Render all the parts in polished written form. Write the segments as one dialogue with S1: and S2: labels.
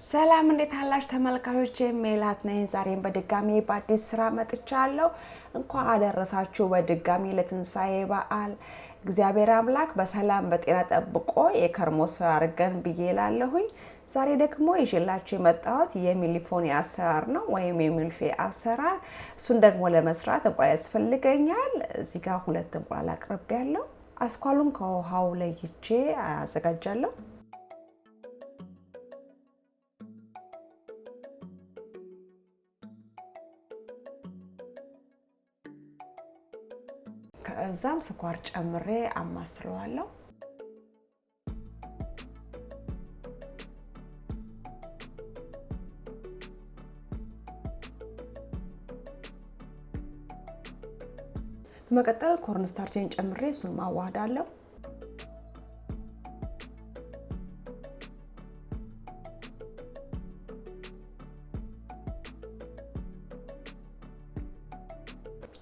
S1: ሰላም እንዴት አላችሁ ተመልካቾቼ? ሜላት ነኝ። ዛሬም በድጋሚ በአዲስ ስራ መጥቻለሁ። እንኳን አደረሳችሁ በድጋሚ ለትንሳኤ በዓል። እግዚአብሔር አምላክ በሰላም በጤና ጠብቆ የከርሞ ሰው ያርገን ብዬ እላለሁኝ። ዛሬ ደግሞ ይዤላችሁ የመጣሁት የሚሊፎኒ አሰራር ነው ወይም የሚሊፊ አሰራር። እሱን ደግሞ ለመስራት እንቁላል ያስፈልገኛል። እዚህ ጋር 2 እንቁላል አቅርቤያለሁ። አስኳሉን ከውሃው ለይቼ አዘጋጃለሁ። ከዛም ስኳር ጨምሬ አማስለዋለሁ። በመቀጠል ኮርን ስታርችን ጨምሬ እሱን ማዋሃዳለሁ።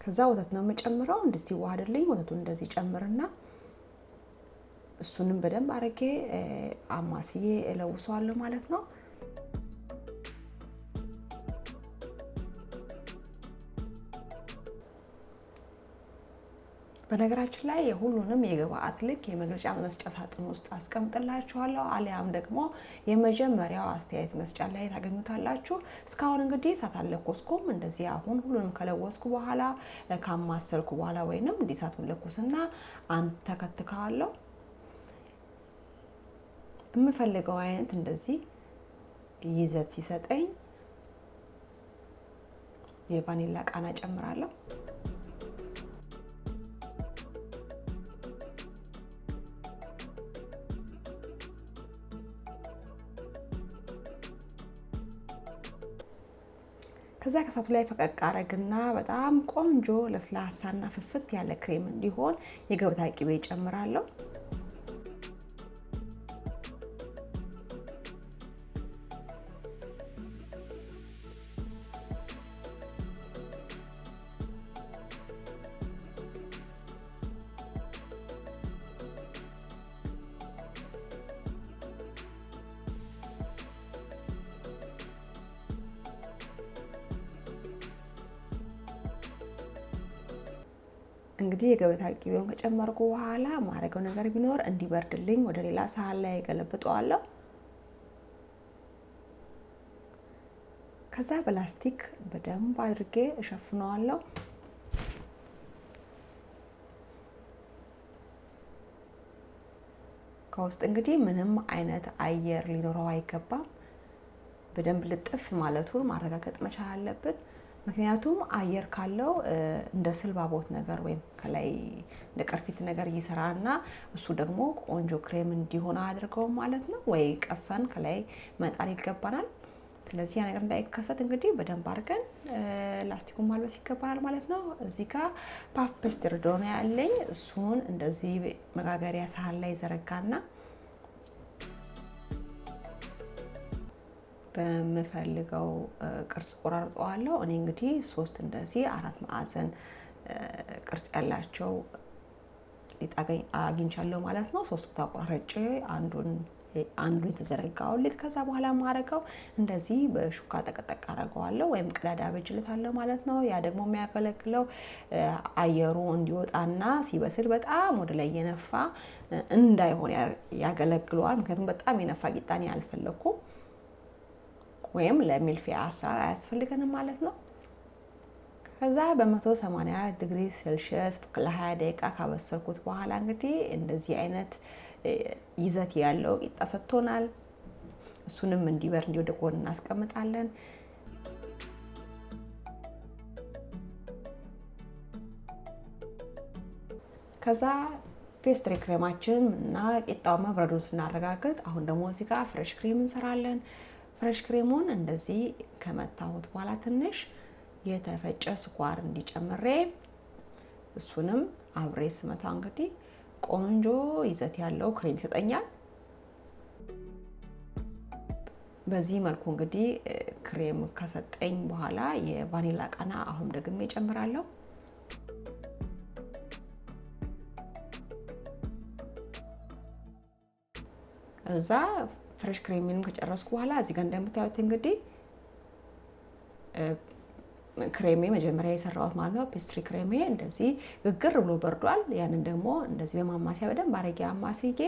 S1: ከዛ ወተት ነው የምጨምረው። እንደዚህ ዋሃደልኝ ወተቱን እንደዚህ ጨምርና እሱንም በደንብ አርጌ አማስዬ እለውሰዋለሁ ማለት ነው። በነገራችን ላይ የሁሉንም የግብአት ልክ የመግለጫ መስጫ ሳጥን ውስጥ አስቀምጥላችኋለሁ። አሊያም ደግሞ የመጀመሪያው አስተያየት መስጫ ላይ ታገኙታላችሁ። እስካሁን እንግዲህ እሳት አልለኮስኩም። እንደዚህ አሁን ሁሉንም ከለወስኩ በኋላ ካማሰልኩ በኋላ ወይንም እንዲህ እሳቱን ለኩስና አንተከትካለሁ። የምፈልገው አይነት እንደዚህ ይዘት ሲሰጠኝ የቫኒላ ቃና ጨምራለሁ። ከዛ ከሳቱ ላይ ፈቀቅ አረግና በጣም ቆንጆ ለስላሳና ፍፍት ያለ ክሬም እንዲሆን የገበታ ቅቤ ጨምራለሁ። እንግዲህ የገበታ ቅቤውን ከጨመርኩ በኋላ ማረገው ነገር ቢኖር እንዲበርድልኝ ወደ ሌላ ሳህን ላይ ገለብጠዋለሁ። ከዛ በላስቲክ በደንብ አድርጌ እሸፍነዋለሁ። ከውስጥ እንግዲህ ምንም አይነት አየር ሊኖረው አይገባም። በደንብ ልጥፍ ማለቱን ማረጋገጥ መቻል አለብን። ምክንያቱም አየር ካለው እንደ ስልባቦት ነገር ወይም ከላይ እንደ ቅርፊት ነገር ይሰራና እሱ ደግሞ ቆንጆ ክሬም እንዲሆን አድርገው ማለት ነው። ወይ ቀፈን ከላይ መጣል ይገባናል። ስለዚህ ያ ነገር እንዳይከሰት እንግዲህ በደንብ አድርገን ላስቲኩን ማልበስ ይገባናል ማለት ነው። እዚህ ጋር ፓስትሪ ዶሮ ያለኝ እሱን እንደዚህ መጋገሪያ ሳህን ላይ ዘረጋና በመፈልገው ቅርጽ ቆራርጠዋለሁ። እኔ እንግዲህ 3 እንደዚህ 4 ማዕዘን ቅርጽ ያላቸው ሊጣገኝ አግኝቻለሁ ማለት ነው። 3 ቦታ ቆራርጬ አንዱን የተዘረጋው ሊጥ ከዛ በኋላ ማረጋው እንደዚህ በሹካ ጠቅጠቅ አረጋዋለሁ ወይም ቀዳዳ በጅልታለሁ ማለት ነው። ያ ደግሞ የሚያገለግለው አየሩ እንዲወጣና ሲበስል በጣም ወደ ላይ የነፋ እንዳይሆን ያገለግለዋል። ምክንያቱም በጣም የነፋ ቂጣን ያልፈለኩም ወይም ለሚሊፊ አሰራር አያስፈልገንም ማለት ነው። ከዛ በ180 ዲግሪ ሴልሺየስ ለ20 ደቂቃ ካበሰልኩት በኋላ እንግዲህ እንደዚህ አይነት ይዘት ያለው ቂጣ ሰጥቶናል። እሱንም እንዲበርድ ወደ ጎን እናስቀምጣለን። ከዛ ፔስትሪ ክሬማችን እና ቂጣው መብረዱን ስናረጋግጥ አሁን ደግሞ እዚህ ጋር ፍሬሽ ክሬም እንሰራለን። ፍሬሽ ክሬሙን እንደዚህ ከመታሁት በኋላ ትንሽ የተፈጨ ስኳር እንዲጨምሬ እሱንም አብሬ ስመታ እንግዲህ ቆንጆ ይዘት ያለው ክሬም ይሰጠኛል። በዚህ መልኩ እንግዲህ ክሬም ከሰጠኝ በኋላ የቫኒላ ቃና አሁን ደግሜ እጨምራለሁ። እዛ ፍሬሽ ክሬሜንም ከጨረስኩ በኋላ እዚህ ጋር እንደምታዩት እንግዲህ ክሬሜ መጀመሪያ የሰራሁት ማለት ነው ፒስትሪ ክሬሜ እንደዚህ ግግር ብሎ በርዷል። ያንን ደግሞ እንደዚህ በማማሲያ በደንብ አረጌ አማስዬ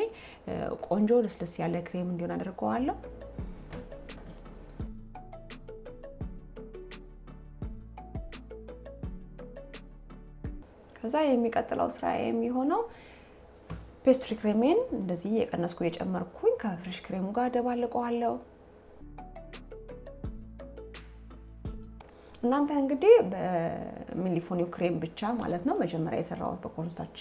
S1: ቆንጆ ልስልስ ያለ ክሬም እንዲሆን አድርገዋለሁ። ከዛ የሚቀጥለው ስራ የሚሆነው ፒስትሪ ክሬሜን እንደዚህ የቀነስኩ የጨመርኩኝ ከፍሬሽ ክሬሙ ጋር ደባልቀዋለሁ። እናንተ እንግዲህ በሚሊፎኒ ክሬም ብቻ ማለት ነው መጀመሪያ የሰራሁት በኮርንስታርች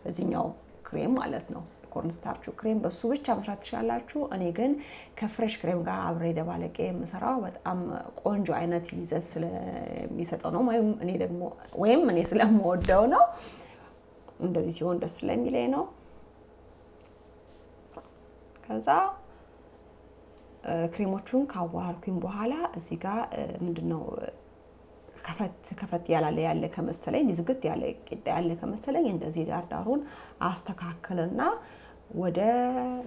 S1: እዚህኛው ክሬም ማለት ነው ኮርንስታርቹ ክሬም በሱ ብቻ መስራት ትችላላችሁ። እኔ ግን ከፍሬሽ ክሬም ጋር አብሬ ደባለቄ የምሰራው በጣም ቆንጆ አይነት ይዘት ስለሚሰጠው ነው ወይም እኔ ስለምወደው ነው። እንደዚህ ሲሆን ደስ ስለሚለኝ ነው። ከዛ ክሬሞቹን ካዋሃድኩኝ በኋላ እዚህ ጋር ምንድነው ከፈት ያለ ከመሰለኝ ዝግት ያለ ቂጣ ያለ ከመሰለኝ እንደዚህ ዳርዳሩን አስተካክልና ወደ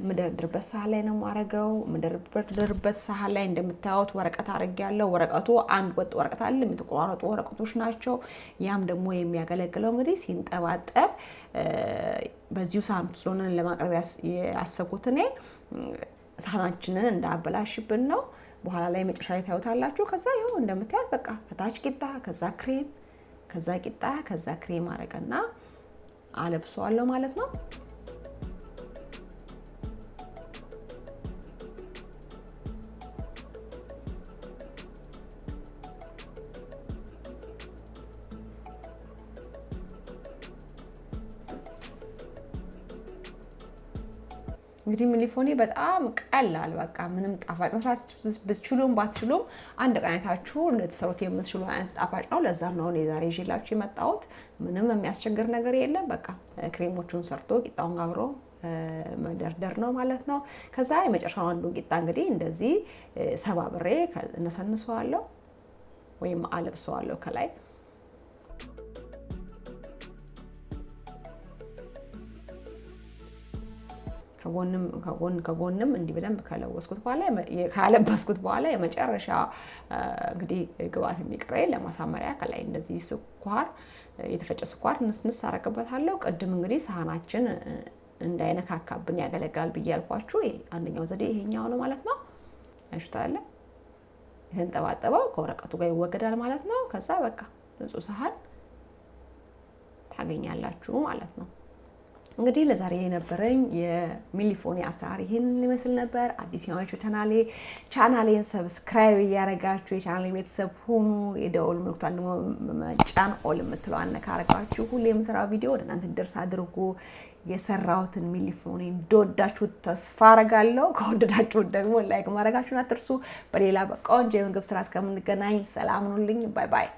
S1: ምደርድርበት ሳህን ላይ ነው ማረገው። ምደርድርበት ሳህን ላይ እንደምታዩት ወረቀት አርጌያለሁ። ወረቀቱ አንድ ወጥ ወረቀት አለ፣ የተቆራረጡ ወረቀቶች ናቸው። ያም ደግሞ የሚያገለግለው እንግዲህ ሲንጠባጠብ በዚሁ ሳህን ስለሆነ ለማቅረብ ያሰብኩት እኔ ሳህናችንን እንዳበላሽብን ነው። በኋላ ላይ መጨረሻ ላይ ታዩታላችሁ። ከዛ ይሄው እንደምታዩት በቃ ከታች ቂጣ ከዛ ክሬም ከዛ ቂጣ ከዛ ክሬም አረጋና አለብሰዋለሁ ማለት ነው። እንግዲህ ሚሊፎኒ በጣም ቀላል በቃ ምንም ጣፋጭ መስራት ብትችሉም ባትችሉም አንድ ቀናታችሁ ለተሰሩት የምትችሉ አይነት ጣፋጭ ነው። ለዛም ነው እኔ ዛሬ ይዤላችሁ የመጣሁት። ምንም የሚያስቸግር ነገር የለም። በቃ ክሬሞቹን ሰርቶ ቂጣውን ጋግሮ መደርደር ነው ማለት ነው። ከዛ የመጨረሻው አንዱን ቂጣ እንግዲህ እንደዚህ ሰባብሬ እነሰንሰዋለሁ ወይም አለብሰዋለሁ ከላይ ከጎንም እንዲህ በደንብ ካለበስኩት በኋላ የመጨረሻ እንግዲህ ግብአት የሚቀረኝ ለማሳመሪያ ከላይ እንደዚህ ስኳር የተፈጨ ስኳር ንስንስ አረጋበታለሁ። ቅድም እንግዲህ ሳህናችን እንዳይነካካብን ያገለግላል ብዬ ያልኳችሁ አንደኛው ዘዴ ይሄኛው ነው ማለት ነው። አይሽታለ የተንጠባጠበው ከወረቀቱ ጋር ይወገዳል ማለት ነው። ከዛ በቃ ንጹህ ሳህን ታገኛላችሁ ማለት ነው። እንግዲህ ለዛሬ የነበረኝ የሚሊፎኒ አሰራር ይሄንን ይመስል ነበር። አዲስ ያማችሁ ቻናሌን ሰብስክራይብ ያረጋችሁ የቻናሌ ቤተሰብ ሁኑ። የደወል ምልክቱን ደግሞ መጫን ኦል የምትለዋን ነካረጋችሁ ሁሌ የምሰራው ቪዲዮ ወደ እናንተ እንዲደርስ አድርጉ። የሰራሁትን ሚሊፎኒ እንደወዳችሁት ተስፋ አረጋለሁ። ከወደዳችሁት ደግሞ ላይክ ማድረጋችሁን አትርሱ። በሌላ ቆንጆ የምግብ ስራ እስከምንገናኝ ሰላም ሁኑልኝ። ባይ ባይ።